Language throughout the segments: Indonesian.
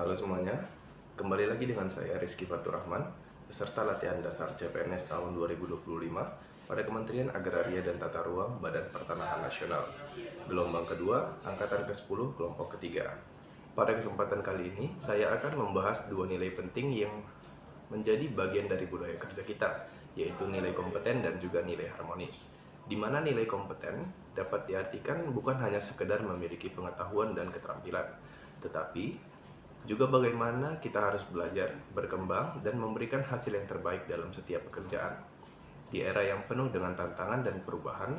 Halo semuanya, kembali lagi dengan saya Rizky Faturrahman, peserta latihan dasar CPNS tahun 2025 pada Kementerian Agraria dan Tata Ruang Badan Pertanahan Nasional, gelombang kedua, angkatan ke-10, kelompok ketiga. Pada kesempatan kali ini, saya akan membahas dua nilai penting yang menjadi bagian dari budaya kerja kita, yaitu nilai kompeten dan juga nilai harmonis. Di mana nilai kompeten dapat diartikan bukan hanya sekedar memiliki pengetahuan dan keterampilan, tetapi juga bagaimana kita harus belajar, berkembang, dan memberikan hasil yang terbaik dalam setiap pekerjaan. Di era yang penuh dengan tantangan dan perubahan,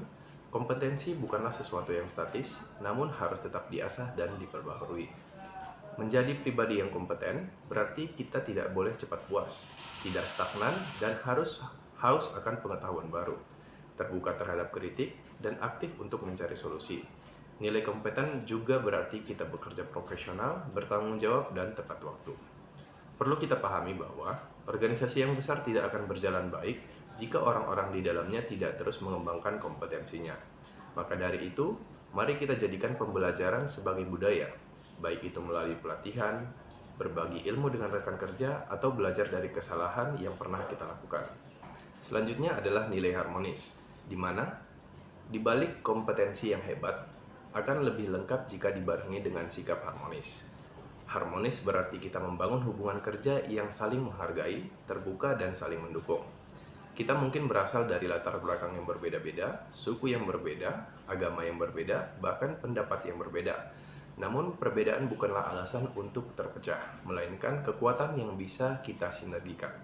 kompetensi bukanlah sesuatu yang statis, namun harus tetap diasah dan diperbaharui. Menjadi pribadi yang kompeten berarti kita tidak boleh cepat puas, tidak stagnan, dan harus haus akan pengetahuan baru, terbuka terhadap kritik, dan aktif untuk mencari solusi. Nilai kompeten juga berarti kita bekerja profesional, bertanggung jawab, dan tepat waktu. Perlu kita pahami bahwa organisasi yang besar tidak akan berjalan baik jika orang-orang di dalamnya tidak terus mengembangkan kompetensinya. Maka dari itu, mari kita jadikan pembelajaran sebagai budaya, baik itu melalui pelatihan, berbagi ilmu dengan rekan kerja, atau belajar dari kesalahan yang pernah kita lakukan. Selanjutnya adalah nilai harmonis, di mana di balik kompetensi yang hebat akan lebih lengkap jika dibarengi dengan sikap harmonis. Harmonis berarti kita membangun hubungan kerja yang saling menghargai, terbuka, dan saling mendukung. Kita mungkin berasal dari latar belakang yang berbeda-beda, suku yang berbeda, agama yang berbeda, bahkan pendapat yang berbeda. Namun, perbedaan bukanlah alasan untuk terpecah, melainkan kekuatan yang bisa kita sinergikan.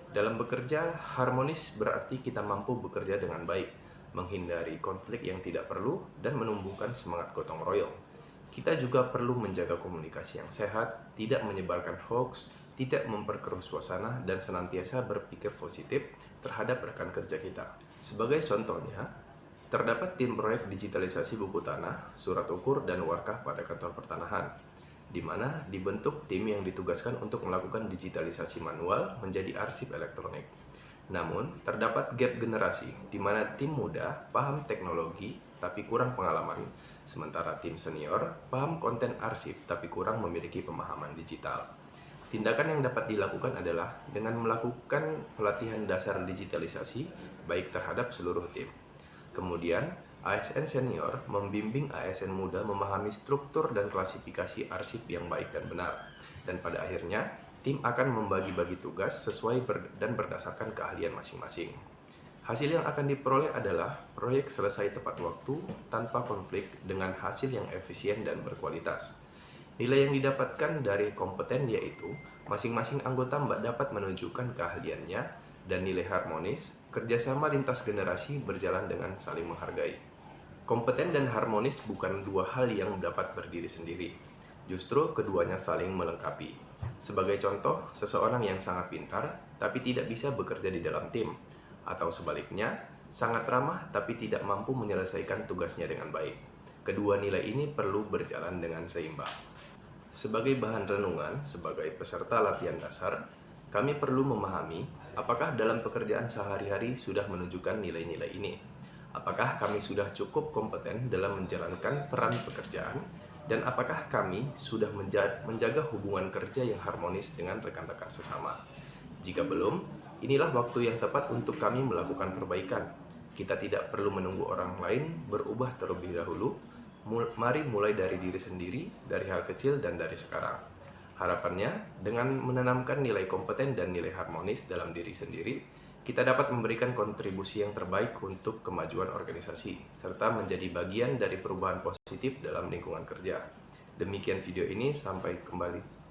Dalam bekerja, harmonis berarti kita mampu bekerja dengan baik, menghindari konflik yang tidak perlu, dan menumbuhkan semangat gotong royong. Kita juga perlu menjaga komunikasi yang sehat, tidak menyebarkan hoax, tidak memperkeruh suasana, dan senantiasa berpikir positif terhadap rekan kerja kita. Sebagai contohnya, terdapat tim proyek digitalisasi buku tanah, surat ukur, dan warkah pada kantor pertanahan, di mana dibentuk tim yang ditugaskan untuk melakukan digitalisasi manual menjadi arsip elektronik. Namun, terdapat gap generasi, di mana tim muda paham teknologi tapi kurang pengalaman, sementara tim senior paham konten arsip tapi kurang memiliki pemahaman digital. Tindakan yang dapat dilakukan adalah dengan melakukan pelatihan dasar digitalisasi baik terhadap seluruh tim. Kemudian, ASN senior membimbing ASN muda memahami struktur dan klasifikasi arsip yang baik dan benar. Dan pada akhirnya, tim akan membagi-bagi tugas sesuai dan berdasarkan keahlian masing-masing. Hasil yang akan diperoleh adalah proyek selesai tepat waktu, tanpa konflik, dengan hasil yang efisien dan berkualitas. Nilai yang didapatkan dari kompeten yaitu masing-masing anggota dapat menunjukkan keahliannya, dan nilai harmonis, kerjasama lintas generasi berjalan dengan saling menghargai. Kompeten dan harmonis bukan dua hal yang dapat berdiri sendiri. Justru keduanya saling melengkapi. Sebagai contoh, seseorang yang sangat pintar tapi tidak bisa bekerja di dalam tim, atau sebaliknya, sangat ramah tapi tidak mampu menyelesaikan tugasnya dengan baik. Kedua nilai ini perlu berjalan dengan seimbang. Sebagai bahan renungan, sebagai peserta latihan dasar, kami perlu memahami apakah dalam pekerjaan sehari-hari sudah menunjukkan nilai-nilai ini. Apakah kami sudah cukup kompeten dalam menjalankan peran pekerjaan, dan apakah kami sudah menjaga hubungan kerja yang harmonis dengan rekan-rekan sesama. Jika belum, inilah waktu yang tepat untuk kami melakukan perbaikan. Kita tidak perlu menunggu orang lain berubah terlebih dahulu. Mari mulai dari diri sendiri, dari hal kecil, dan dari sekarang. Harapannya, dengan menanamkan nilai kompeten dan nilai harmonis dalam diri sendiri, kita dapat memberikan kontribusi yang terbaik untuk kemajuan organisasi, serta menjadi bagian dari perubahan positif dalam lingkungan kerja. Demikian video ini, sampai kembali.